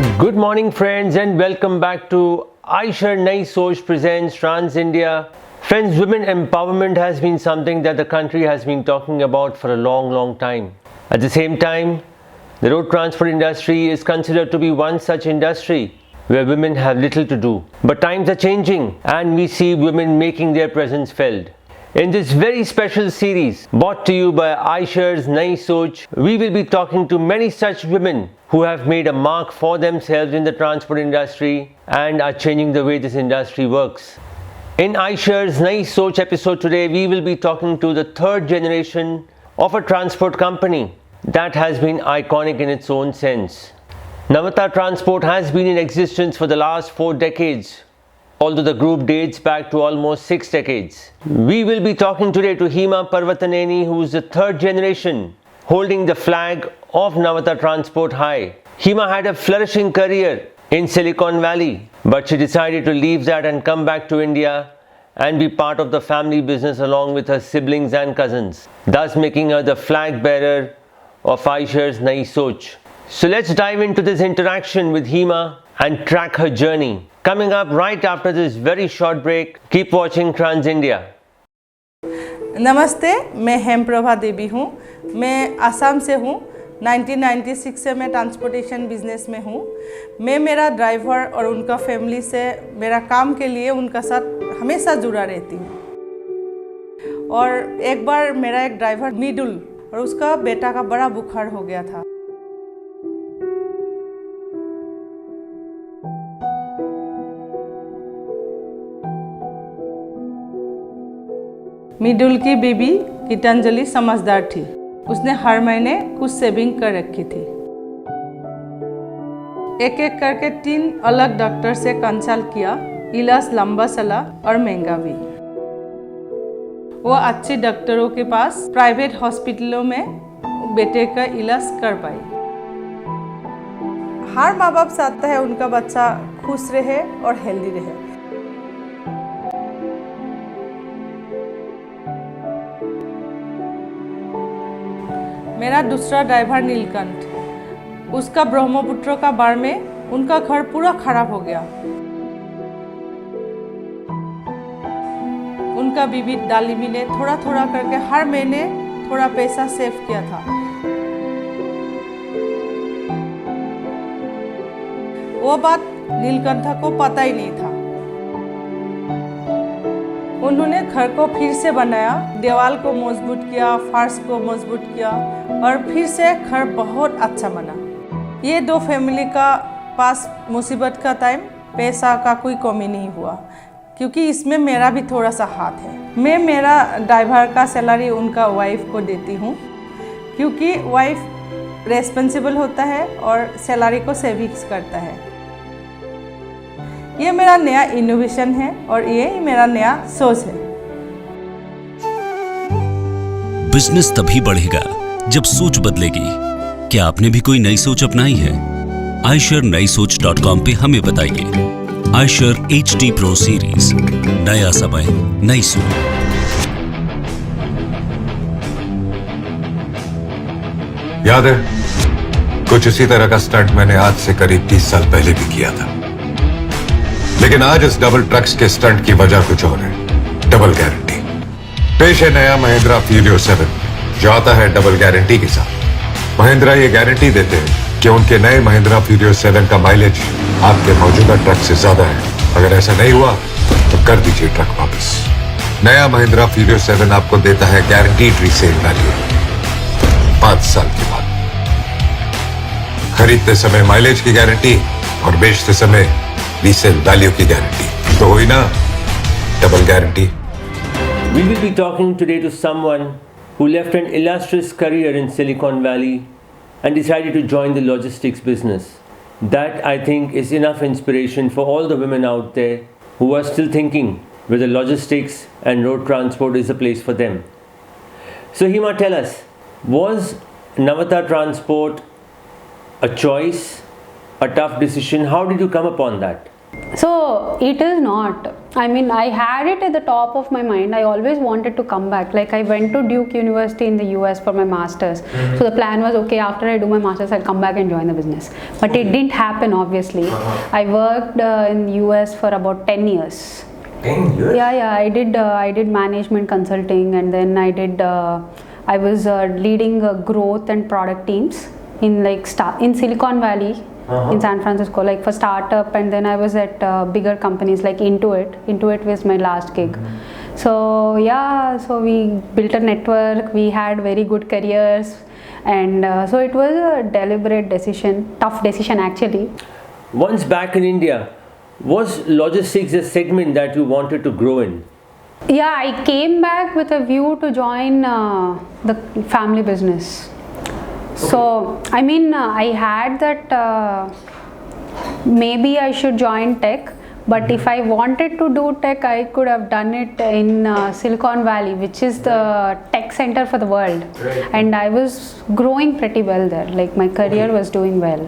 Good morning friends and welcome back to Aisher Nai Soch presents Trans India. Friends, women empowerment has been something that the country has been talking about for a long time. At the same time, the road transport industry is considered to be one such industry where women have little to do. But times are changing and we see women making their presence felt. In this very special series brought to you by Aisher's Nai Soch, we will be talking to many such women who have made a mark for themselves in the transport industry and are changing the way this industry works. In Aisher's Nai Soch episode today, we will be talking to the third generation of a transport company that has been iconic in its own sense. Navata Transport has been in existence for the last 4 decades, although the group dates back to almost 6 decades. We will be talking today to Hema Parvataneni, who is the third generation holding the flag of Navata Transport high. Hema had a flourishing career in Silicon Valley, but she decided to leave that and come back to India and be part of the family business along with her siblings and cousins, thus making her the flag bearer of Aisher's Nai Soch. So let's dive into this interaction with Hema and track her journey. Coming up right after this very short break. Keep watching Trans India. नमस्ते, मैं हेमप्रभा देवी हूँ। मैं आसाम से हूँ। 1996 से मैं transportation business में हूँ। मैं मेरा ड्राइवर और उनका फैमिली से मेरा काम के लिए उनका साथ हमेशा जुड़ा रहती हूँ। और एक बार मेरा एक ड्राइवर मिडुल और उसका बेटा का बड़ा बुखार हो गया था। मिडुल की बीबी गीतांजलि समझदार थी। उसने हर महीने कुछ सेविंग कर रखी थी। एक एक करके 3 अलग डॉक्टर से कंसल्ट किया। इलाज लंबा चला और महंगा भी। वो अच्छे डॉक्टरों के पास प्राइवेट हॉस्पिटलों में बेटे का इलाज कर पाई। हर माँ बाप चाहता है उनका बच्चा खुश रहे और हेल्दी रहे। मेरा दूसरा ड्राइवर नीलकंठ, उसका ब्रह्मपुत्र का बाढ़ में उनका घर पूरा खराब हो गया। उनका बीबी डालिमी ने थोड़ा थोड़ा करके हर महीने थोड़ा पैसा सेव किया था। वो बात नीलकंठ को पता ही नहीं था। उन्होंने घर को फिर से बनाया, दीवार को मजबूत किया, फर्श को मजबूत किया और फिर से घर बहुत अच्छा बना। ये 2 फैमिली का पास मुसीबत का टाइम पैसा का कोई कमी नहीं हुआ, क्योंकि इसमें मेरा भी थोड़ा सा हाथ है। मैं मेरा ड्राइवर का सैलरी उनका वाइफ को देती हूँ, क्योंकि वाइफ रेस्पॉन्सिबल होता है और सैलरी को सेविंग्स करता है। ये मेरा नया इनोवेशन है और ये मेरा नया सोच है। बिजनेस तभी बढ़ेगा जब सोच बदलेगी। क्या आपने भी कोई नई सोच अपनाई है? aishernaissoch.com पे हमें बताइए। आयशर HD Pro सीरीज, नया समय नई सोच। याद है, कुछ इसी तरह का स्टंट मैंने आज से करीब 30 साल पहले भी किया था। लेकिन आज इस डबल ट्रक्स के स्टंट की वजह कुछ और है। Double guarantee. पेश है नया महिंद्रा फ्यूरियो 7, जो आता है डबल गारंटी के साथ। महिंद्रा ये गारंटी देते हैं कि उनके नए महिंद्रा फ्यूरियो 7 का माइलेज आपके मौजूदा ट्रक से ज्यादा है। अगर ऐसा नहीं हुआ तो कर दीजिए ट्रक वापस। नया महिंद्रा फ्यूरियो 7 आपको देता है गारंटीड रीसेल वैल्यू 5 साल के बाद। खरीदते समय माइलेज की गारंटी और बेचते समय रीसेल वैल्यू की गारंटी। तो हुई ना double guarantee. We will be talking today to someone who left an illustrious career in Silicon Valley and decided to join the logistics business. That, I think, is enough inspiration for all the women out there who are still thinking whether logistics and road transport is a place for them. So Hema, tell us, was Navata Transport a choice, a tough decision? How did you come upon that? So it is not. I mean, I had it at the top of my mind. I always wanted to come back. Like, I went to Duke University in the US for my master's. So the plan was, okay, after I do my master's, I'll come back and join the business. But it didn't happen, obviously. I worked in the US for about 10 years. 10 years? Yeah, I did management consulting, and then I was leading growth and product teams in in Silicon Valley. In San Francisco, like for startup, and then I was at bigger companies like Intuit. Intuit was my last gig. So yeah, so we built a network, we had very good careers, and so it was a deliberate decision, tough decision actually. Once back in India, was logistics a segment that you wanted to grow in? Yeah, I came back with a view to join the family business. So, I mean, I had that maybe I should join tech, but if I wanted to do tech, I could have done it in Silicon Valley, which is the tech center for the world. And I was growing pretty well there, like my career was doing well.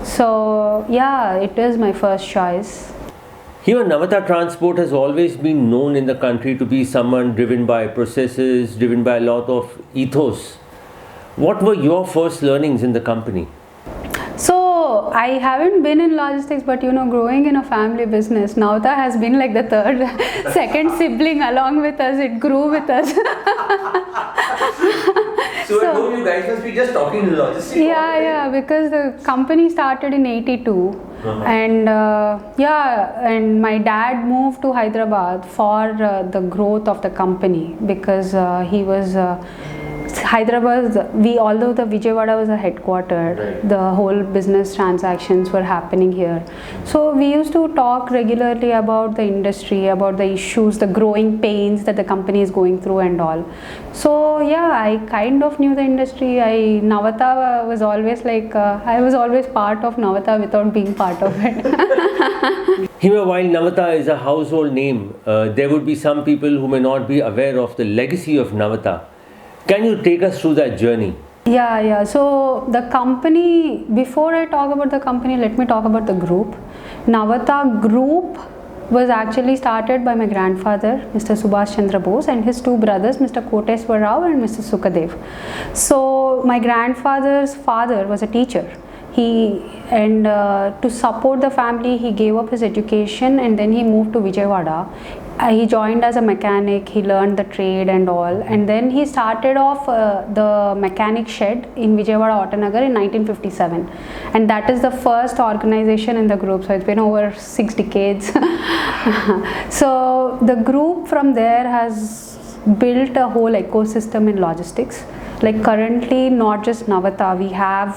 So, yeah, it is my first choice. Here, Navata Transport has always been known in the country to be someone driven by processes, driven by a lot of ethos. What were your first learnings in the company? So, I haven't been in logistics, but you know, growing in a family business, Navata has been like the second sibling along with us. It grew with us. So I know you guys must be just talking logistics. Yeah, because the company started in '82, and and my dad moved to Hyderabad for the growth of the company because he was. Hyderabad, although the Vijayawada was a headquarter, the whole business transactions were happening here. So we used to talk regularly about the industry, about the issues, the growing pains that the company is going through and all. So yeah, I kind of knew the industry. Navata was always like, I was always part of Navata without being part of it. Hima, while Navata is a household name, there would be some people who may not be aware of the legacy of Navata. Can you take us through that journey? Yeah. So the company, before I talk about the company, let me talk about the group. Navata Group was actually started by my grandfather, Mr. Subhash Chandra Bose, and his two brothers, Mr. Koteswar Rao and Mr. Sukadev. So my grandfather's father was a teacher. To support the family, he gave up his education and then he moved to Vijayawada. He joined as a mechanic, he learned the trade and all, and then he started off the mechanic shed in Vijayawada Autonagar in 1957, and that is the first organization in the group, so it's been over 6 decades. So the group from there has built a whole ecosystem in logistics. Like currently, not just Navata, we have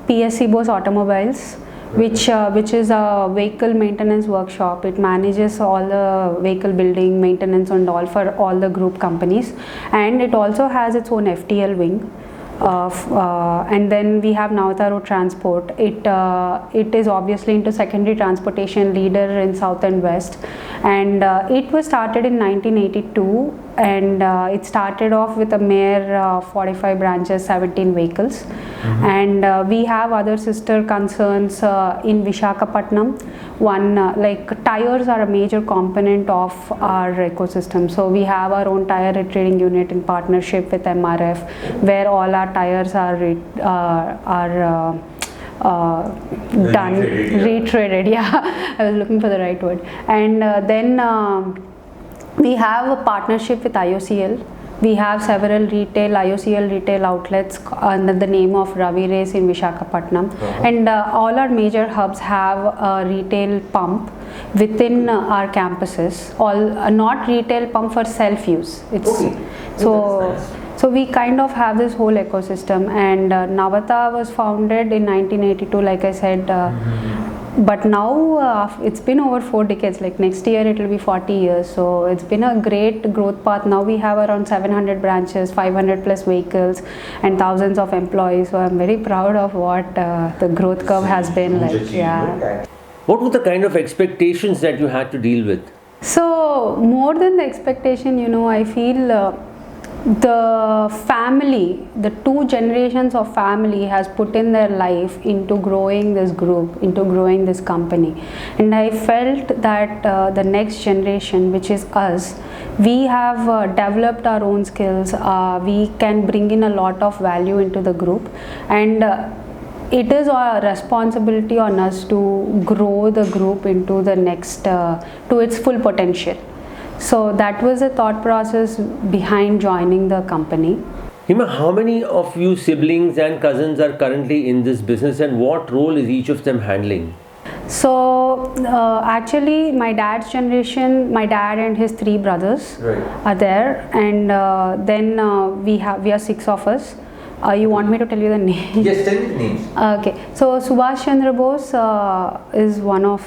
PSC Bose Automobiles, which is a vehicle maintenance workshop. It manages all the vehicle building, maintenance and all for all the group companies, and it also has its own FTL wing. And then we have Navata Road Transport. It is obviously into secondary transportation, leader in South and West, and it was started in 1982, and it started off with a mere 45 branches, 17 vehicles, and we have other sister concerns in Visakhapatnam. Like tires are a major component of our ecosystem, so we have our own tire retreading unit in partnership with MRF, where all our tires are done, retreaded. Yeah, I was looking for the right word. And then we have a partnership with IOCL. We have several IOCL retail outlets under the name of Ravi Race in Visakhapatnam, and all our major hubs have a retail pump within our campuses. Not retail pump for self-use. So we kind of have this whole ecosystem, and Navata was founded in 1982, like I said. But now it's been over 4 decades, like next year it will be 40 years. So it's been a great growth path. Now we have around 700 branches, 500 plus vehicles and thousands of employees. So I'm very proud of what the growth curve has been like. Yeah. What were the kind of expectations that you had to deal with? So more than the expectation, I feel the family, the two generations of family has put in their life into growing this group, into growing this company. And I felt that the next generation, which is us, we have developed our own skills. We can bring in a lot of value into the group, and it is our responsibility on us to grow the group into the next, to its full potential. So that was the thought process behind joining the company. Hima, how many of you siblings and cousins are currently in this business, and what role is each of them handling? So actually my dad's generation, my dad and his 3 brothers are there, and then we are 6 of us. You want me to tell you the names? Yes, tell me the names. Okay, so Subhash Chandra Bose is one of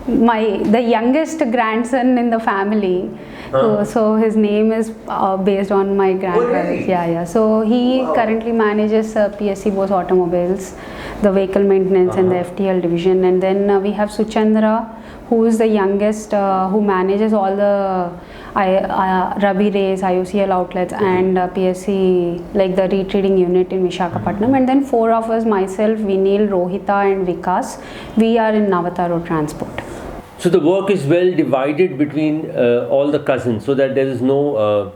the youngest grandson in the family. So his name is based on my grandfather. Really? Yeah. So he currently manages PSC Bose Automobiles, the vehicle maintenance and the FTL division. And then we have Suchandra, who is the youngest, who manages all the Rabi Race, IOCL outlets, and PSC, like the retreading unit in Visakhapatnam. And then 4 of us, myself, Vinil, Rohita and Vikas, we are in Navatha Transport. So the work is well divided between all the cousins, so that there is no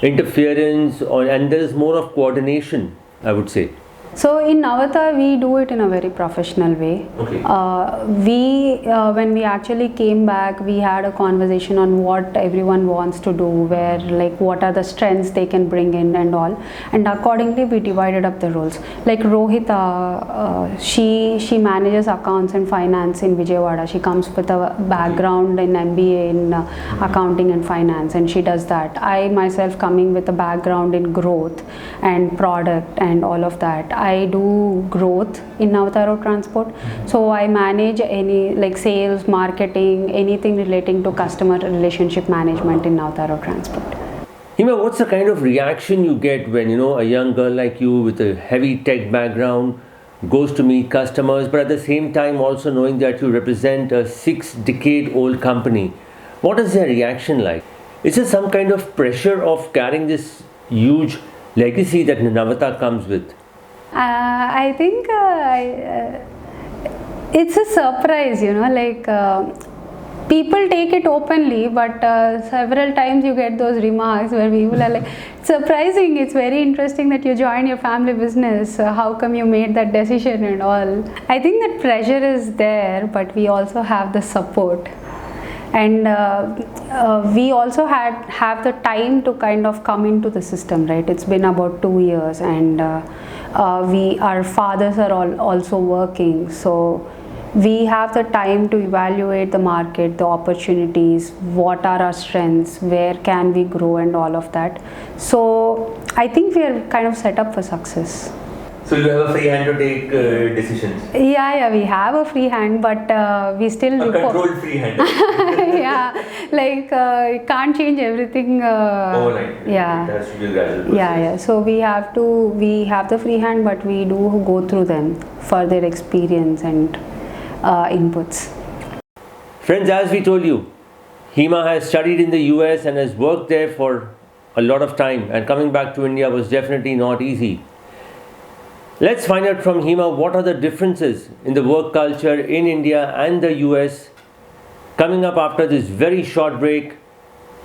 interference, and there is more of coordination, I would say. So in Navatha, we do it in a very professional way. Okay. When we actually came back, we had a conversation on what everyone wants to do, where, like, what are the strengths they can bring in and all. And accordingly, we divided up the roles. Like Rohita, she manages accounts and finance in Vijayawada. She comes with a background in MBA in accounting and finance, and she does that. I myself coming with a background in growth and product and all of that. I do growth in Navatha Transport. So I manage any, like, sales, marketing, anything relating to customer relationship management in Navatha Transport. Hima, what's the kind of reaction you get when, a young girl like you with a heavy tech background goes to meet customers, but at the same time also knowing that you represent a 6-decade-old company? What is their reaction like? Is there some kind of pressure of carrying this huge legacy that Navatha comes with? I think it's a surprise, people take it openly, but several times you get those remarks where people are like, surprising, it's very interesting that you joined your family business, how come you made that decision and all. I think that pressure is there, but we also have the support. And we also have the time to kind of come into the system, right? It's been about 2 years, and our fathers are also working, so we have the time to evaluate the market, the opportunities, what are our strengths, where can we grow, and all of that. So I think we are kind of set up for success. So you have a free hand to take decisions? Yeah, we have a free hand, but we still report. Controlled free hand. Yeah, can't change everything. Overnight. Yeah. It has to be a gradual process. Yeah. So we have the free hand, but we do go through them for their experience and inputs. Friends, as we told you, Hima has studied in the US and has worked there for a lot of time, and coming back to India was definitely not easy. Let's find out from Hima what are the differences in the work culture in India and the US. Coming up after this very short break.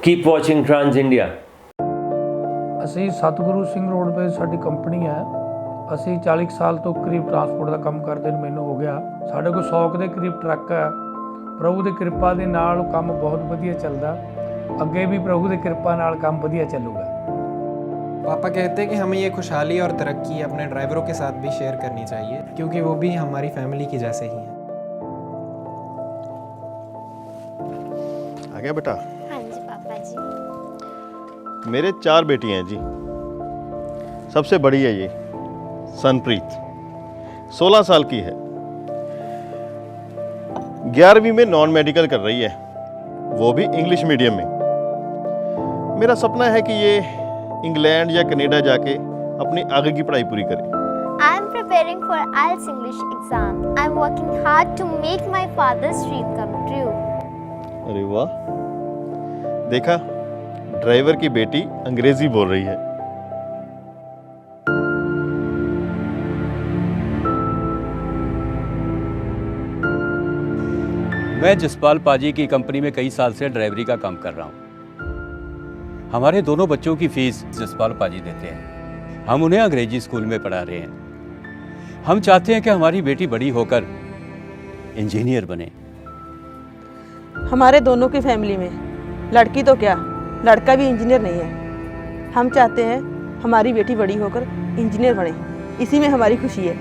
Keep watching Trans India. ਅਸੀਂ ਸਤਿਗੁਰੂ Singh roadways ਸਾਡੀ company ਹੈ। ਅਸੀਂ 40 ਸਾਲ ਤੋਂ ਕਰੀਬ transport ਦਾ ਕੰਮ ਕਰਦੇ ਨੂੰ ਮੈਨੂੰ ਹੋ ਗਿਆ। ਸਾਡੇ ਕੋਲ 100 ਦੇ ਕਰੀਬ ਟਰੱਕ ਹੈ। ਪ੍ਰਭੂ ਦੀ ਕਿਰਪਾ ਦੇ ਨਾਲ ਕੰਮ ਬਹੁਤ ਵਧੀਆ ਚੱਲਦਾ। ਅੱਗੇ ਵੀ ਪ੍ਰਭੂ ਦੀ ਕਿਰਪਾ ਨਾਲ ਕੰਮ ਵਧੀਆ ਚੱਲੂਗਾ। पापा कहते हैं कि हमें ये खुशहाली और तरक्की अपने ड्राइवरों के साथ भी शेयर करनी चाहिए, क्योंकि वो भी हमारी फैमिली की जैसे ही हैं। आ गया बेटा? हाँ जी पापा जी। मेरे 4 बेटियां हैं जी। सबसे बड़ी है ये सनप्रीत, 16 साल की है। 11वीं में नॉन मेडिकल कर रही है, वो भी इंग्लिश मीडियम में। मेरा सपना है कि ये इंग्लैंड या कनाडा जाके अपनी आगे की पढ़ाई पूरी करे। I am preparing for IELTS English exam. I am working hard to make my father's dream come true. अरे वाह, देखा ड्राइवर की बेटी अंग्रेजी बोल रही है। मैं जसपाल पाजी की कंपनी में कई साल से ड्राइवरी का काम कर रहा हूँ। हमारे दोनों बच्चों की फीस जसपाल पाजी देते हैं। हम उन्हें अंग्रेजी स्कूल में पढ़ा रहे हैं। हम चाहते हैं कि हमारी बेटी बड़ी होकर इंजीनियर बने। हमारे दोनों की फैमिली में लड़की तो क्या, लड़का भी इंजीनियर नहीं है। हम चाहते हैं हमारी बेटी बड़ी होकर इंजीनियर बने, इसी में हमारी खुशी है।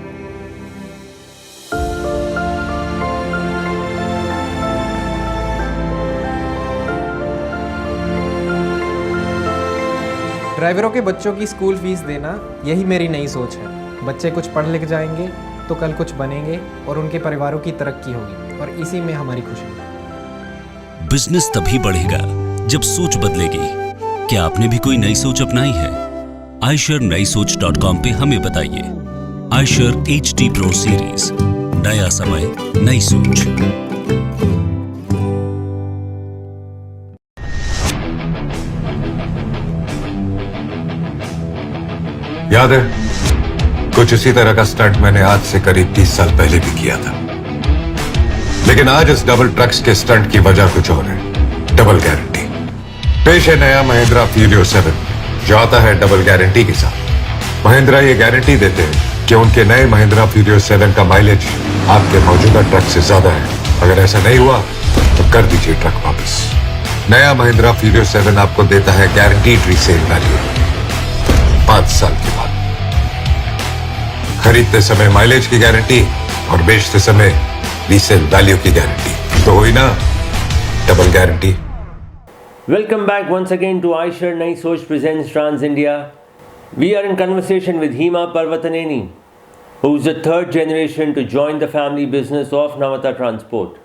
ड्राइवरों के बच्चों की स्कूल फीस देना, यही मेरी नई सोच है। बच्चे कुछ पढ़ लिख जाएंगे तो कल कुछ बनेंगे और उनके परिवारों की तरक्की होगी, और इसी में हमारी खुशी है। बिजनेस तभी बढ़ेगा जब सोच बदलेगी। क्या आपने भी कोई नई सोच अपनाई है? iShareNayiSoch.com पे हमें बताइए। iShare HD Pro सीरीज, नया समय नई सोच। याद है, कुछ इसी तरह का स्टंट मैंने आज से करीब 30 साल पहले भी किया था। लेकिन आज इस डबल ट्रक्स के स्टंट की वजह कुछ और है। Double guarantee. पेश है नया महिंद्रा फ्यूरियो 7, जो आता है डबल गारंटी के साथ। महिंद्रा ये गारंटी देते हैं कि उनके नए महिंद्रा फ्यूरियो 7 का माइलेज आपके मौजूदा ट्रक से ज्यादा है। अगर ऐसा नहीं हुआ तो कर दीजिए ट्रक वापस। नया महिंद्रा फ्यूरियो 7 आपको देता है गारंटीड रीसेल वैल्यू 5 साल के बाद। खरीदते समय माइलेज की गारंटी और बेचते समय रीसेल वैल्यू की गारंटी, तो हुई ना double guarantee. Welcome back once again to iShare Nai Soch presents Trans India. We are in conversation with Hima Parvataneni, who is the third generation to join the family business of Navata Transport.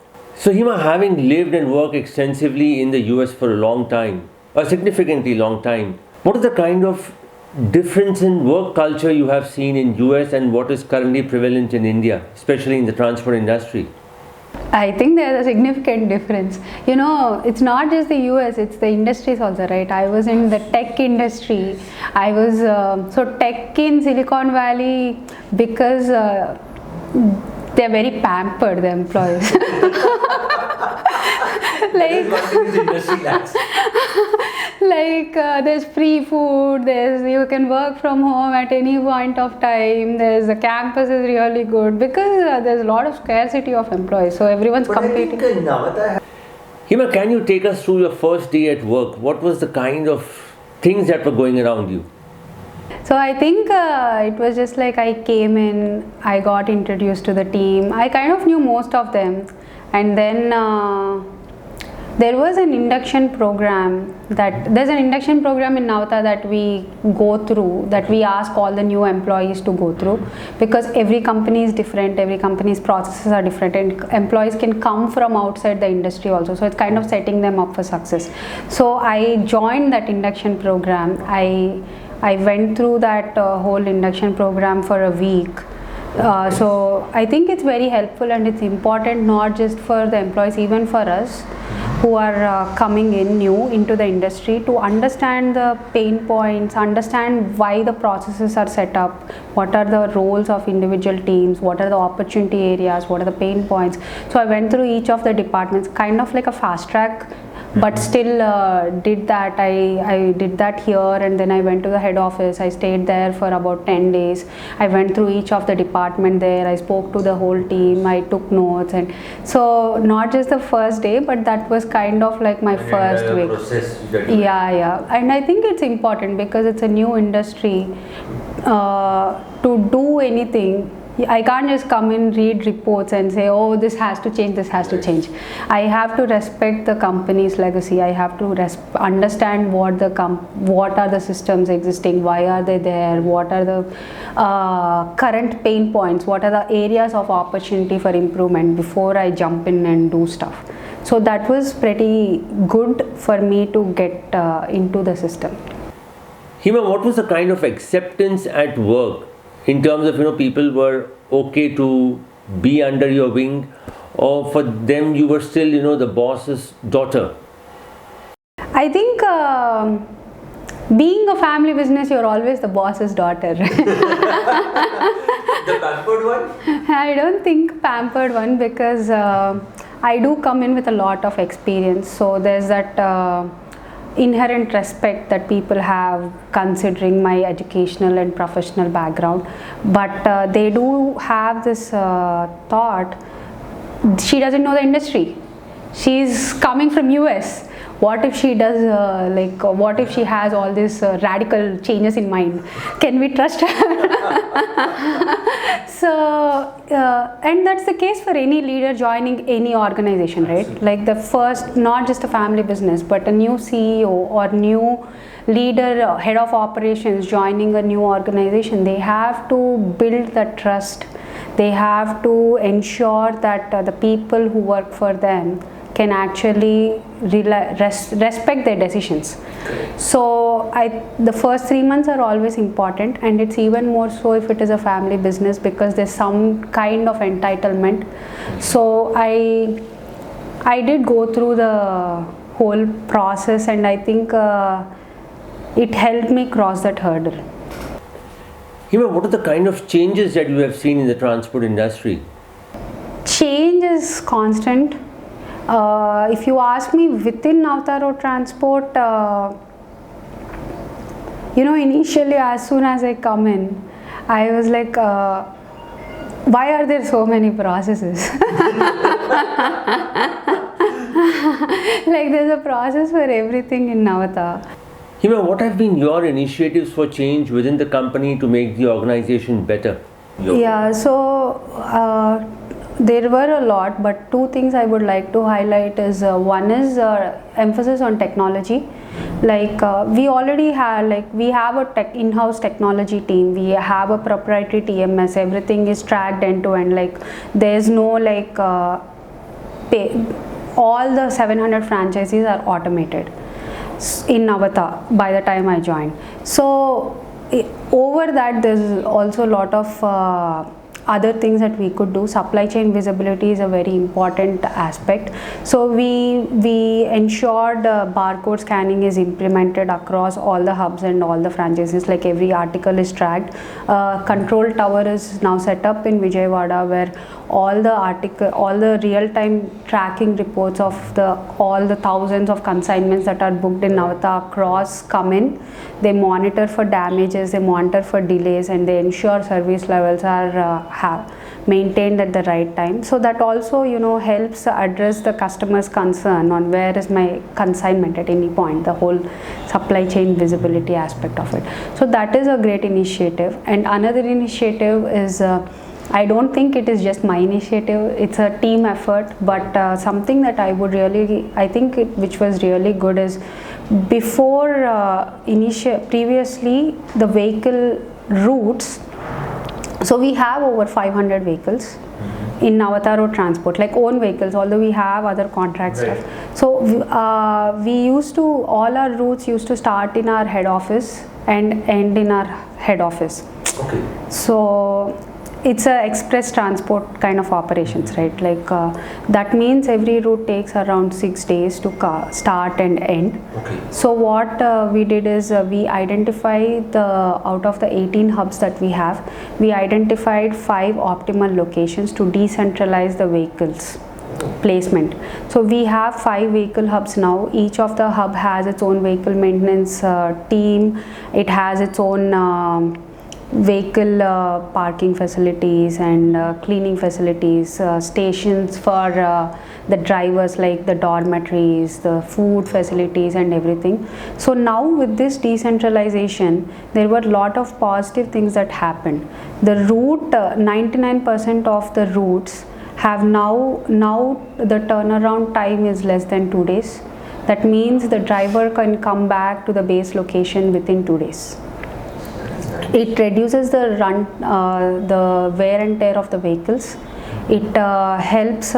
So Hima, having lived and worked extensively in the US for a long time, a significantly long time, what is the kind of difference in work culture you have seen in US and what is currently prevalent in India, especially in the transport industry? I think there's a significant difference. You know, it's not just the US, it's the industries also, right? I was in the tech industry. I was, so tech in Silicon Valley, because they're very pampered, the employees. There's free food, you can work from home at any point of time, the campus is really good because there's a lot of scarcity of employees, so everyone's competing. Hima, can you take us through your first day at work? What was the kind of things that were going around you? So I think it was just like I came in, I got introduced to the team, I kind of knew most of them, and then there was an induction program there's an induction program in Navata that we go through, that we ask all the new employees to go through, because every company is different, every company's processes are different, and employees can come from outside the industry also, so it's kind of setting them up for success. So I joined that induction program. I went through that whole induction program for a week. So I think it's very helpful and it's important not just for the employees, even for us who are coming in new into the industry, to understand the pain points, understand why the processes are set up, what are the roles of individual teams, what are the opportunity areas, what are the pain points. So I went through each of the departments, kind of like a fast track, but still did that. I did that here, and then I went to the head office. I stayed there for about 10 days. I went through each of the department there. I spoke to the whole team. I took notes, and so not just the first day, but that was kind of like my first week. Yeah, and I think it's important because it's a new industry. To do anything, I can't just come in, read reports and say, oh, this has to change, this has to change. I have to respect the company's legacy. I have to understand what are the systems existing, why are they there, what are the current pain points, what are the areas of opportunity for improvement before I jump in and do stuff. So that was pretty good for me to get into the system. Hima, what was the kind of acceptance at work in terms of, people were okay to be under your wing, or for them you were still, the boss's daughter? I think being a family business, you're always the boss's daughter. The pampered one? I don't think pampered one, because I do come in with a lot of experience. So there's that inherent respect that people have considering my educational and professional background. But they do have this thought, she doesn't know the industry. She's coming from US. What if she does what if she has all these radical changes in mind? Can we trust her? So and that's the case for any leader joining any organization, right? Like the first, not just a family business, but a new CEO or new leader, head of operations joining a new organization, they have to build that trust. They have to ensure that the people who work for them can actually respect their decisions. So the first 3 months are always important, and it's even more so if it is a family business, because there's some kind of entitlement. So I did go through the whole process, and I think it helped me cross that hurdle. Hima, what are the kind of changes that you have seen in the transport industry? Change is constant. If you ask me within Navata Road Transport, initially as soon as I come in, I was like, why are there so many processes? Like there's a process for everything in Navata. Hima, what have been your initiatives for change within the company to make the organization better? Yeah, so there were a lot, but two things I would like to highlight is one is emphasis on technology. Like we already have, we have a in-house technology team. We have a proprietary TMS. Everything is tracked end to end. Like there's no all the 700 franchises are automated in Navata by the time I joined. So over that, there's also a lot of other things that we could do. Supply chain visibility is a very important aspect. So we ensured barcode scanning is implemented across all the hubs and all the franchises. Like every article is tracked. Control tower is now set up in Vijayawada, where all the real-time tracking reports of all the thousands of consignments that are booked in Navata across come in. They monitor for damages, they monitor for delays, and they ensure service levels are maintained at the right time. So that also helps address the customer's concern on where is my consignment at any point, the whole supply chain visibility aspect of it. So that is a great initiative. And another initiative is I don't think it is just my initiative, it's a team effort, but something that which was really good is before previously the vehicle routes. So we have over 500 vehicles in Navata Road Transport, like own vehicles, although we have other contract stuff. So all our routes used to start in our head office and end in our head office. Okay. So it's a express transport kind of operations, right? Like that means every route takes around 6 days to start and end. Okay. So what we did is we identified out of the 18 hubs that we have, we identified 5 optimal locations to decentralize the vehicles placement. So we have 5 vehicle hubs now. Each of the hub has its own vehicle maintenance team. It has its own vehicle parking facilities and cleaning facilities, stations for the drivers, like the dormitories, the food facilities and everything. So now with this decentralization, there were a lot of positive things that happened. The route, 99% of the routes have now the turnaround time is less than 2 days. That means the driver can come back to the base location within 2 days. It reduces the wear and tear of the vehicles. It helps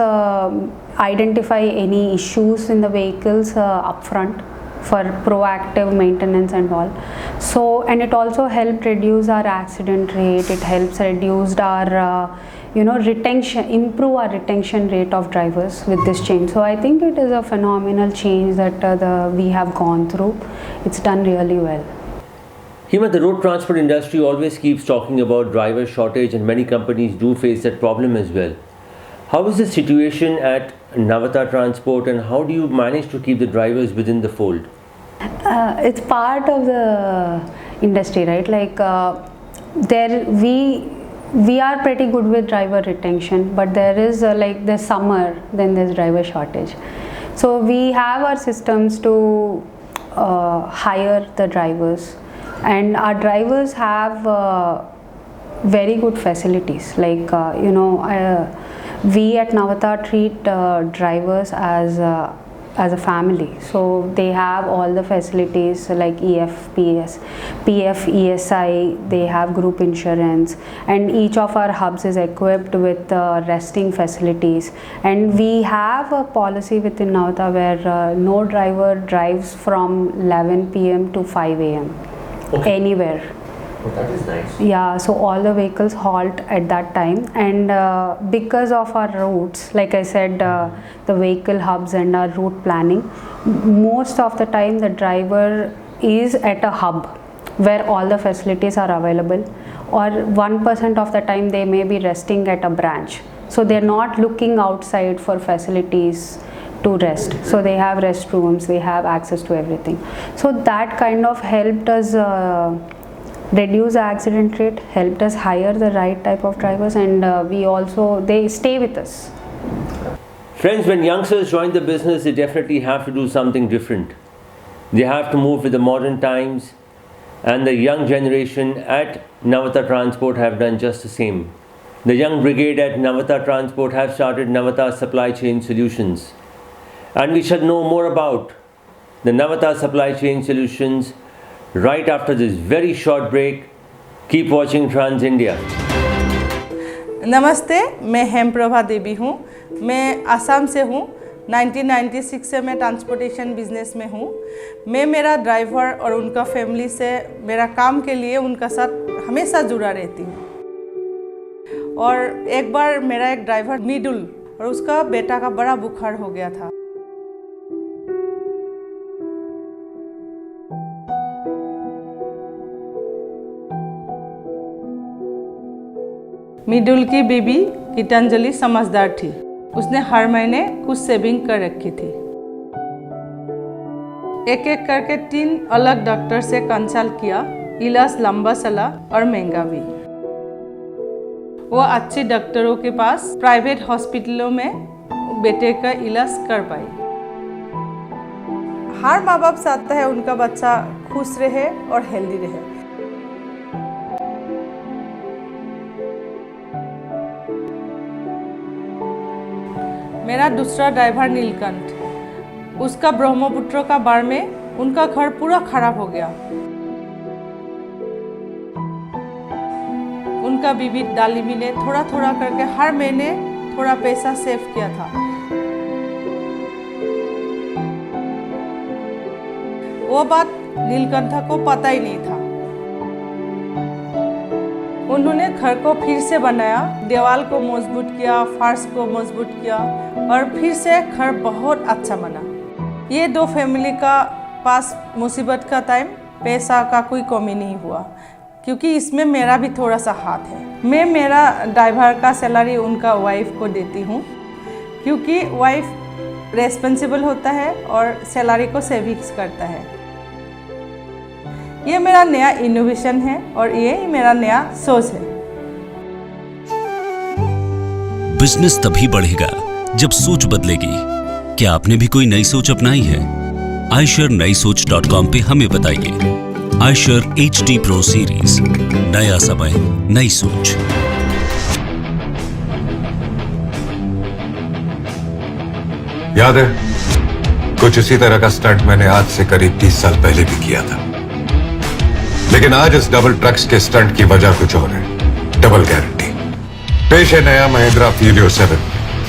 identify any issues in the vehicles upfront for proactive maintenance and all. So, and it also helped reduce our accident rate. It helps reduce our improve our retention rate of drivers with this change. So I think it is a phenomenal change that we have gone through. It's done really well. Hima, the road transport industry always keeps talking about driver shortage, and many companies do face that problem as well. How is the situation at Navata Transport, and how do you manage to keep the drivers within the fold? It's part of the industry, right? Like we are pretty good with driver retention, but there is like the summer, then there's driver shortage. So we have our systems to hire the drivers, and our drivers have very good facilities. Like we at Navata treat drivers as a family. So they have all the facilities like PF, ESI, they have group insurance, and each of our hubs is equipped with resting facilities. And we have a policy within Navata where no driver drives from 11 p.m. to 5 a.m. anywhere. Oh, that is nice. Yeah, so all the vehicles halt at that time, and because of our routes, like I said, the vehicle hubs and our route planning, most of the time the driver is at a hub where all the facilities are available, or 1% of the time they may be resting at a branch. So they're not looking outside for facilities to rest. So they have restrooms, they have access to everything. So that kind of helped us reduce the accident rate, helped us hire the right type of drivers, and they stay with us. Friends, when youngsters join the business, they definitely have to do something different. They have to move with the modern times, and the young generation at Navata Transport have done just the same. The young brigade at Navata Transport have started Navata Supply Chain Solutions, and we shall know more about the Navata Supply Chain Solutions right after this very short break. Keep watching Trans India. नमस्ते, मैं हेमप्रभा देवी हूँ। मैं आसाम से हूँ। 1996 से मैं transportation business में हूँ। मैं मेरा ड्राइवर और उनका फैमिली से मेरा काम के लिए उनका साथ हमेशा जुड़ा रहती हूँ। और एक बार मेरा एक ड्राइवर मिडुल और उसका बेटा का बड़ा बुखार हो गया था। मिडुल की बीबी गीतांजलि समझदार थी। उसने हर महीने कुछ सेविंग कर रखी थी। एक एक करके 3 अलग डॉक्टर से कंसल्ट किया। इलाज लंबा चला और महंगा भी। वो अच्छे डॉक्टरों के पास प्राइवेट हॉस्पिटलों में बेटे का इलाज कर पाई। हर माँ बाप चाहता है उनका बच्चा खुश रहे और हेल्दी रहे। मेरा दूसरा ड्राइवर नीलकंठ, उसका ब्रह्मपुत्र का बाढ़ में उनका घर पूरा खराब हो गया। उनका बीवी डालिमी ने थोड़ा थोड़ा करके हर महीने थोड़ा पैसा सेव किया था। वो बात नीलकंठ को पता ही नहीं था। उन्होंने घर को फिर से बनाया, दीवार को मजबूत किया, फर्श को मजबूत किया और फिर से घर बहुत अच्छा बना। ये 2 फैमिली का पास मुसीबत का टाइम पैसा का कोई कमी नहीं हुआ, क्योंकि इसमें मेरा भी थोड़ा सा हाथ है। मैं मेरा ड्राइवर का सैलरी उनका वाइफ को देती हूँ, क्योंकि वाइफ रेस्पॉन्सिबल होता है और सैलरी को सेविंग्स करता है। ये मेरा नया इनोवेशन है और ये मेरा नया सोच है। बिजनेस तभी बढ़ेगा जब सोच बदलेगी। क्या आपने भी कोई नई सोच अपनाई है? iShareNayiSoch.com पे हमें बताइए। iShare HD Pro सीरीज, नया समय नई सोच। याद है, कुछ इसी तरह का स्टंट मैंने आज से करीब 30 साल पहले भी किया था। लेकिन आज इस डबल ट्रक्स के स्टंट की वजह कुछ और है। Double guarantee. पेश है नया महिंद्रा फ्यूरियो 7,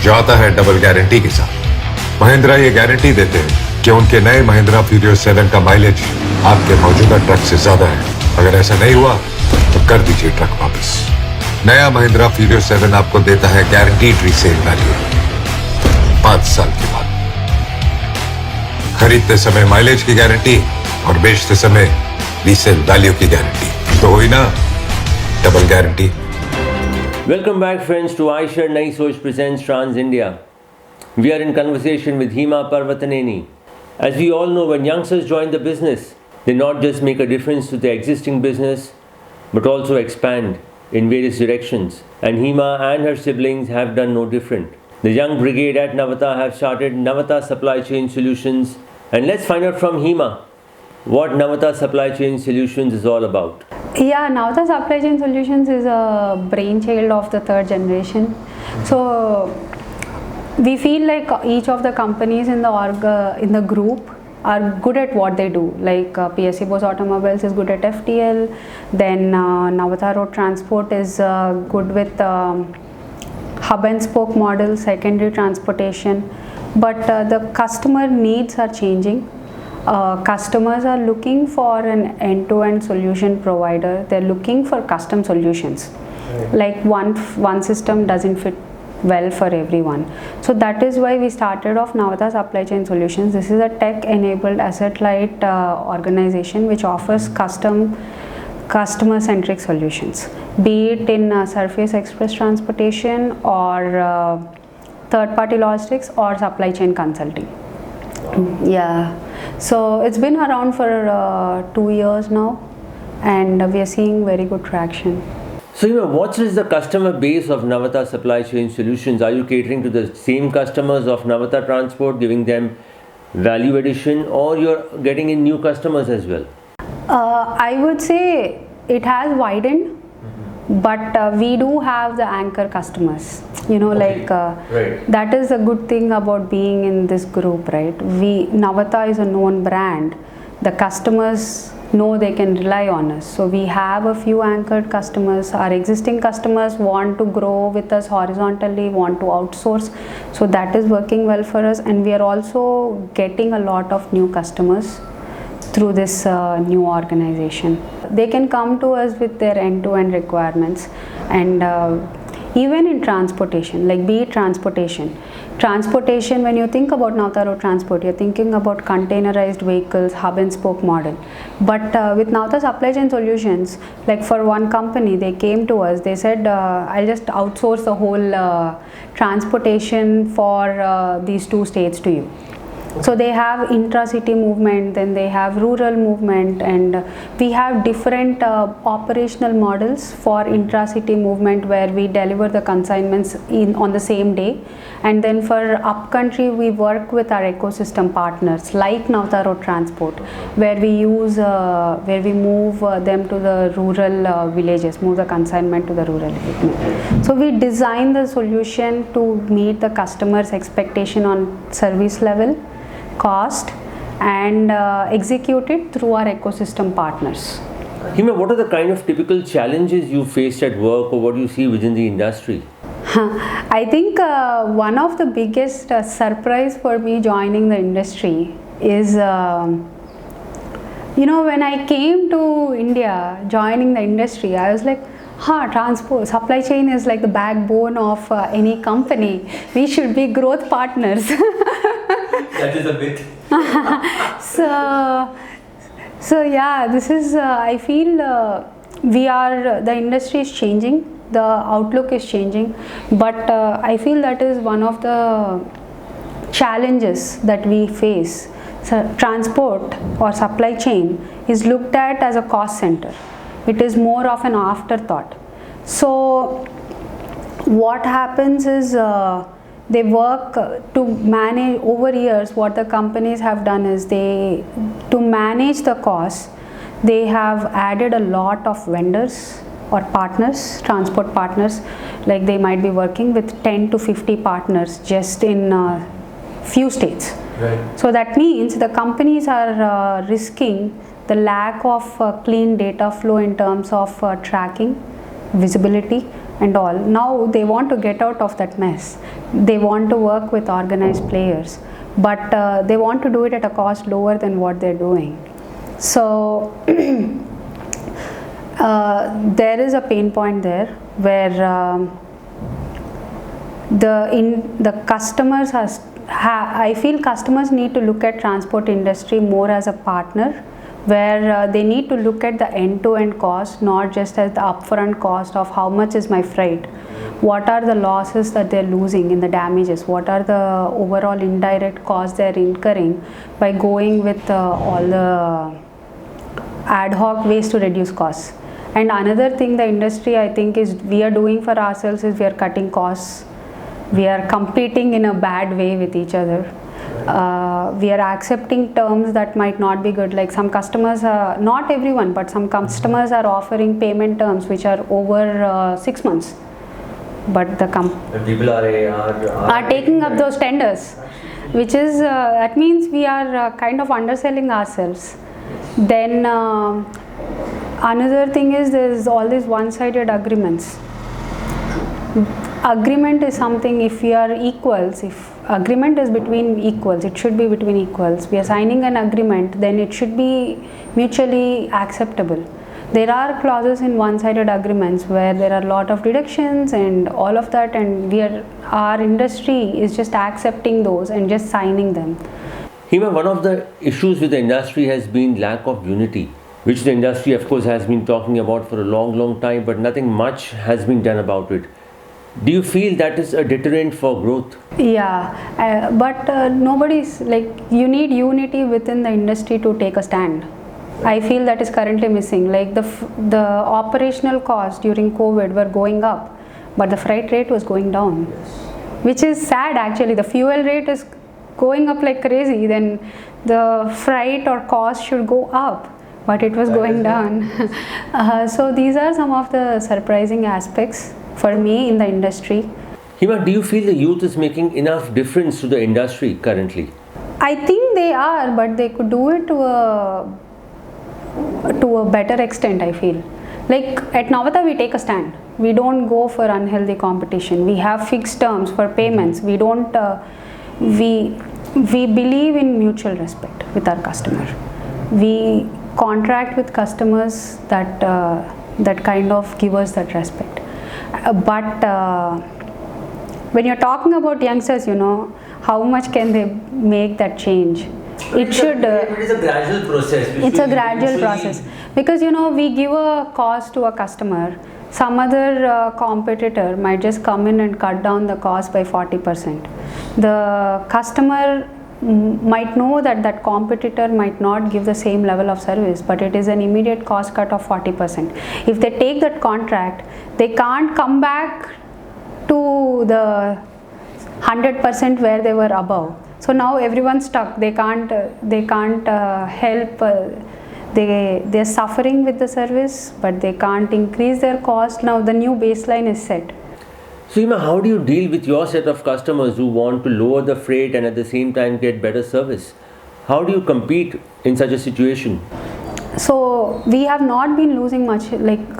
जो आता है डबल गारंटी के साथ। महिंद्रा ये गारंटी देते हैं कि उनके नए महिंद्रा फ्यूरियो 7 का माइलेज आपके मौजूदा ट्रक से ज्यादा है। अगर ऐसा नहीं हुआ तो कर दीजिए ट्रक वापस। नया महिंद्रा फ्यूरियो 7 आपको देता है गारंटीड रीसेल वैल्यू 5 साल के बाद। खरीदते समय माइलेज की गारंटी और बेचते समय रीसेल वैल्यू की गारंटी, तो हुई ना double guarantee. Welcome back, friends, to Aisha Nai Soch presents Trans India. We are in conversation with Hima Parvataneni. As we all know, when youngsters join the business, they not just make a difference to their existing business, but also expand in various directions. And Hima and her siblings have done no different. The young brigade at Navata have started Navata Supply Chain Solutions. And let's find out from Hima what Navata Supply Chain Solutions is all about. Yeah, Navata Supply Chain Solutions is a brainchild of the third generation. So we feel like each of the companies in the group are good at what they do. Like PSC Bose Automobiles is good at FTL, then Navata Road Transport is good with hub and spoke model, secondary transportation. But the customer needs are changing. Customers are looking for an end-to-end solution provider. They're looking for custom solutions. Like one system doesn't fit well for everyone. So that is why we started off Navata Supply Chain Solutions. This is a tech-enabled asset-light organization which offers customer-centric solutions, be it in surface express transportation or third-party logistics or supply chain consulting. Yeah, so it's been around for 2 years now, and we are seeing very good traction. So, what is the customer base of Navata Supply Chain Solutions? Are you catering to the same customers of Navata Transport, giving them value addition, or you're getting in new customers as well? I would say it has widened, but we do have the anchor customers. Right. That is a good thing about being in this group, right? Navata is a known brand. The customers know they can rely on us. So we have a few anchored customers. Our existing customers want to grow with us horizontally, want to outsource. So that is working well for us. And we are also getting a lot of new customers through this new organization. They can come to us with their end-to-end requirements, and even in transportation, like be it transportation, when you think about Navata Road Transport, you're thinking about containerized vehicles, hub and spoke model. But with Navata Supply Chain Solutions, like for one company, they came to us, they said, I'll just outsource the whole transportation for these 2 states to you. So they have intra-city movement, then they have rural movement, and we have different operational models for intra-city movement where we deliver the consignments on the same day. And then for upcountry, we work with our ecosystem partners like Navata Road Transport, where we move them to the rural villages, move the consignment to the rural area. So we design the solution to meet the customer's expectation on service level, cost, and execute it through our ecosystem partners. Hima, what are the kind of typical challenges you faced at work, or what you see within the industry? I think one of the biggest surprise for me joining the industry is, when I came to India, joining the industry, I was like, transport, supply chain is like the backbone of any company. We should be growth partners. That is a bit. So yeah, this is, I feel the industry is changing, the outlook is changing, but I feel that is one of the challenges that we face. So transport or supply chain is looked at as a cost center. It is more of an afterthought. So what happens is they work to manage over years. What the companies have done is to manage the costs, they have added a lot of vendors or partners, transport partners. Like they might be working with 10 to 50 partners just in few states. Right. So that means the companies are risking the lack of clean data flow in terms of tracking, visibility and all. Now they want to get out of that mess. They want to work with organized players, but they want to do it at a cost lower than what they're doing. So there is a pain point there. where the customers I feel customers need to look at transport industry more as a partner, where they need to look at the end-to-end cost, not just as the upfront cost of how much is my freight, what are the losses that they're losing in the damages, what are the overall indirect costs they're incurring by going with all the ad hoc ways to reduce costs. And another thing the industry I think is we are doing for ourselves is we are cutting costs. We are competing in a bad way with each other. We are accepting terms that might not be good. Like some customers, not everyone, but some customers are offering payment terms which are over 6 months. But the people are taking up those tenders, which is that means we are kind of underselling ourselves. Then another thing is there is all these one-sided agreements. Agreement is something, if we are equals, if agreement is between equals, it should be between equals. We are signing an agreement, then it should be mutually acceptable. There are clauses in one-sided agreements where there are a lot of deductions and all of that, and our industry is just accepting those and just signing them. Hima, one of the issues with the industry has been lack of unity, which the industry of course has been talking about for a long time, but nothing much has been done about it. Do you feel that is a deterrent for growth? Yeah, but nobody's like, you need unity within the industry to take a stand. I feel that is currently missing. Like the operational costs during COVID were going up, but the freight rate was going down, which is sad actually. The fuel rate is going up like crazy, then the freight or cost should go up, but it was going down. So these are some of the surprising aspects for me in the industry. Hima, do you feel the youth is making enough difference to the industry currently? I think they are, but they could do it to a better extent, I feel. Like at Navata we take a stand. We don't go for unhealthy competition. We have fixed terms for payments. We don't, we believe in mutual respect with our customer. We contract with customers that kind of give us that respect. But when you're talking about youngsters, you know, how much can they make that change? It should. It is a gradual process. It's a gradual process because, you know, we give a cost to a customer. Some other competitor might just come in and cut down the cost by 40%. The customer might know that that competitor might not give the same level of service, but it is an immediate cost cut of 40%. If they take that contract, they can't come back to the 100% where they were above. So now everyone's stuck. They can't help. They're suffering with the service, but they can't increase their cost. Now the new baseline is set. So Hima, how do you deal with your set of customers who want to lower the freight and at the same time get better service? How do you compete in such a situation? So we have not been losing much, like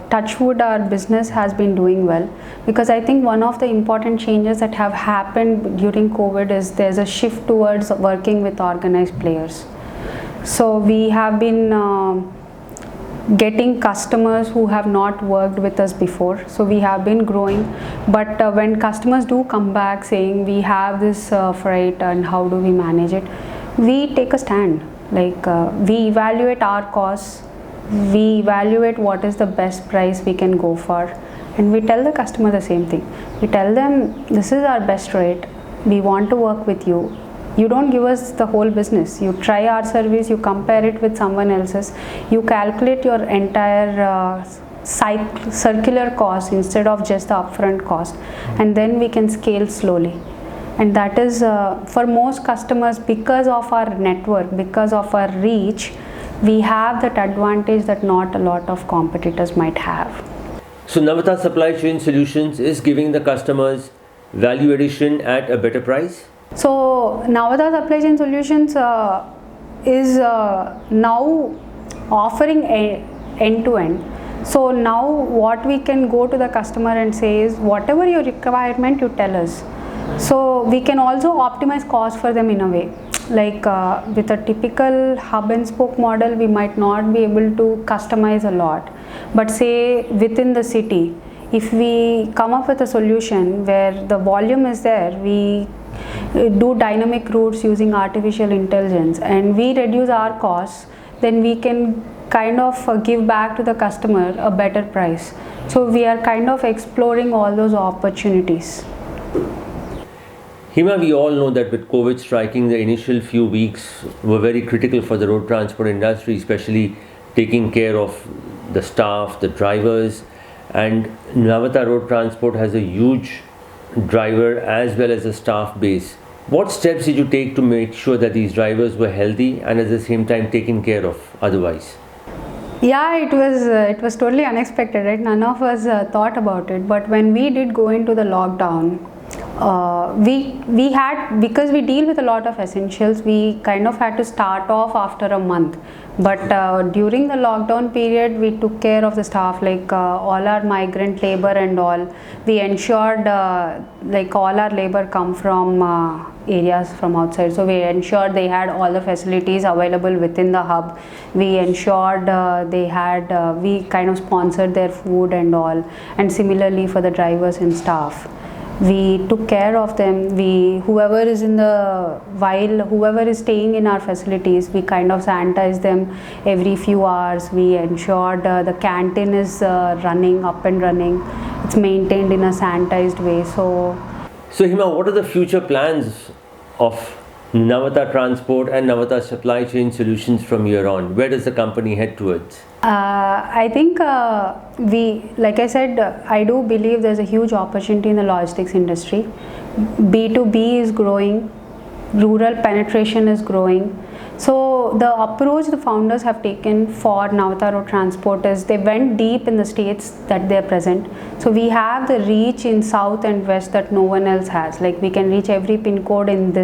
touchwood, our business has been doing well, because I think one of the important changes that have happened during COVID is there's a shift towards working with organized players. So we have been getting customers who have not worked with us before. So we have been growing, but when customers do come back saying we have this freight and how do we manage it, we take a stand. Like we evaluate our costs, we evaluate what is the best price we can go for, and we tell the customer the same thing. We tell them this is our best rate, we want to work with you. You don't give us the whole business. You try our service, you compare it with someone else's, you calculate your entire circular cost instead of just the upfront cost, and then we can scale slowly. And that is for most customers, because of our network, because of our reach, we have that advantage that not a lot of competitors might have. So Navata Supply Chain Solutions is giving the customers value addition at a better price? So Navata Supply Chain Solutions is now offering end-to-end. So now what we can go to the customer and say is whatever your requirement, you tell us. So we can also optimize cost for them in a way. Like with a typical hub and spoke model, we might not be able to customize a lot. But say within the city, if we come up with a solution where the volume is there, we do dynamic routes using artificial intelligence and we reduce our costs, then we can kind of give back to the customer a better price. So we are kind of exploring all those opportunities. Hima, we all know that with COVID striking, the initial few weeks were very critical for the road transport industry, especially taking care of the staff, the drivers, and Navata Road Transport has a huge driver as well as a staff base. What steps did you take to make sure that these drivers were healthy and at the same time taken care of otherwise? Yeah, it was totally unexpected, right? None of us thought about it, but when we did go into the lockdown, we had, because we deal with a lot of essentials, we kind of had to start off after a month. But during the lockdown period, we took care of the staff, like all our migrant labor and all. We ensured like all our labor come from areas from outside. So we ensured they had all the facilities available within the hub. We ensured they had, we kind of sponsored their food and all. And similarly for the drivers and staff, we took care of them. Whoever is staying in our facilities, we kind of sanitize them every few hours. We ensured the canteen is running, up and running. It's maintained in a sanitized way. So Hima, what are the future plans of Navata Transport and Navata Supply Chain Solutions from here on? Where does the company head towards? I think like I said, I do believe there's a huge opportunity in the logistics industry. B2B is growing, rural penetration is growing. So the approach the founders have taken for Navata Road Transport is they went deep in the states that they're present. So we have the reach in south and west that no one else has. Like we can reach every pin code in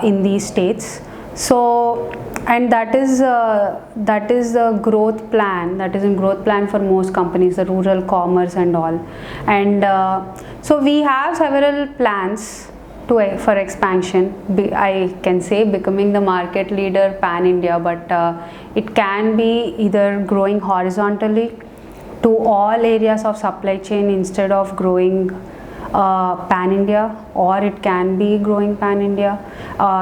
in these states. So, and that is the growth plan. That is a growth plan for most companies, the rural commerce and all. And so we have several plans for expansion. I can say becoming the market leader pan-India, but it can be either growing horizontally to all areas of supply chain instead of growing pan-India, or it can be growing pan-India,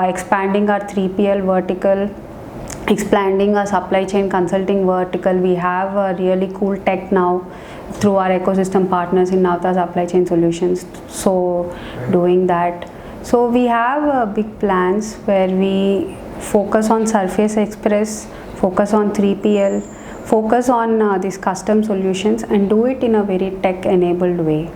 expanding our 3PL vertical, expanding our supply chain consulting vertical. We have a really cool tech now through our ecosystem partners in Navata Supply Chain Solutions. So doing that. So we have big plans where we focus on Surface Express, focus on 3PL, focus on these custom solutions and do it in a very tech enabled way.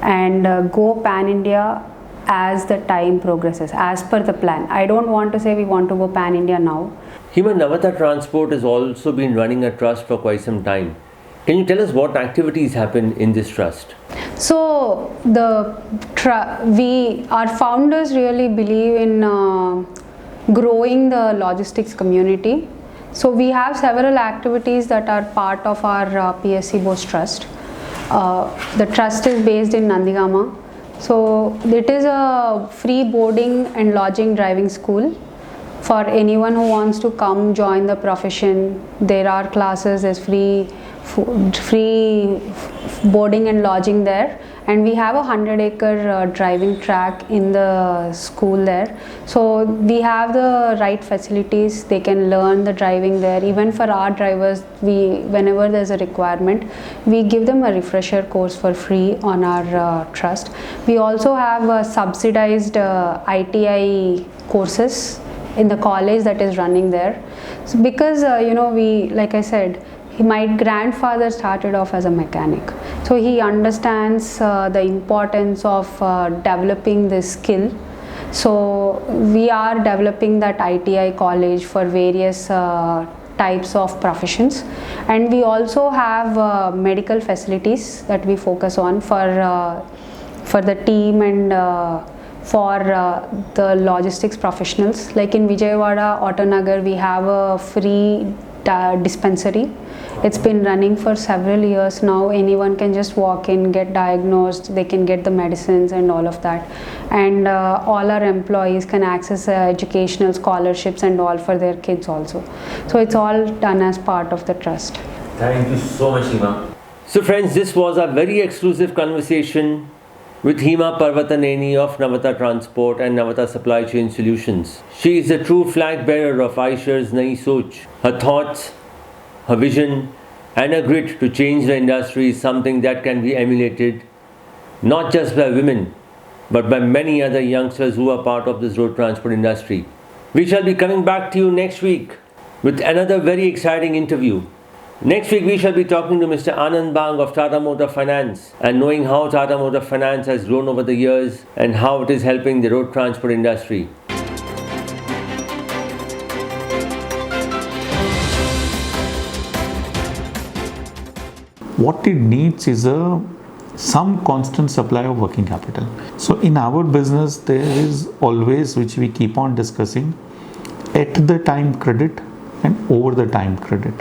And go pan-India as the time progresses, as per the plan. I don't want to say we want to go pan-India now. Hima, Navata Transport has also been running a trust for quite some time. Can you tell us what activities happen in this trust? So our founders really believe in growing the logistics community. So we have several activities that are part of our PSC Bose Trust. The trust is based in Nandigama. So it is a free boarding and lodging driving school for anyone who wants to come join the profession. There are classes, there's free boarding and lodging there, and we have a 100-acre driving track in the school there. So we have the right facilities, they can learn the driving there. Even for our drivers, whenever there's a requirement, we give them a refresher course for free on our trust. We also have subsidized ITI courses in the college that is running there. So because like I said, my grandfather started off as a mechanic, so he understands the importance of developing this skill. So we are developing that ITI college for various types of professions, and we also have medical facilities that we focus on for the team and for the logistics professionals. Like in Vijayawada, Autonagar, we have a free dispensary. It's been running for several years now. Anyone can just walk in, get diagnosed, they can get the medicines and all of that. And all our employees can access educational scholarships and all for their kids also. So it's all done as part of the trust. Thank you so much, Hima. So friends, this was a very exclusive conversation with Hima Parvataneni of Navata Transport and Navata Supply Chain Solutions. She is the true flag bearer of Aishar's Nai Soch. Her thoughts, her vision and her grit to change the industry is something that can be emulated not just by women but by many other youngsters who are part of this road transport industry. We shall be coming back to you next week with another very exciting interview. Next week we shall be talking to Mr. Anand Bang of Tata Motor Finance and knowing how Tata Motor Finance has grown over the years and how it is helping the road transport industry. What it needs is some constant supply of working capital. So in our business there is always, which we keep on discussing, at the time credit and over the time credit.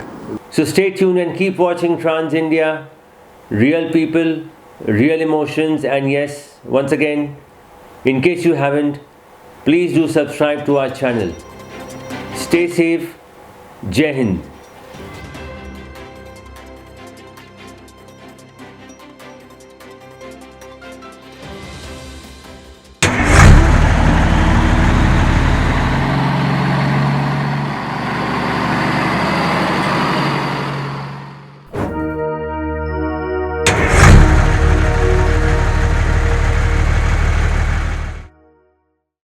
So stay tuned and keep watching Trans India. Real people, real emotions, and yes, once again, in case you haven't, please do subscribe to our channel. Stay safe. Jai Hind.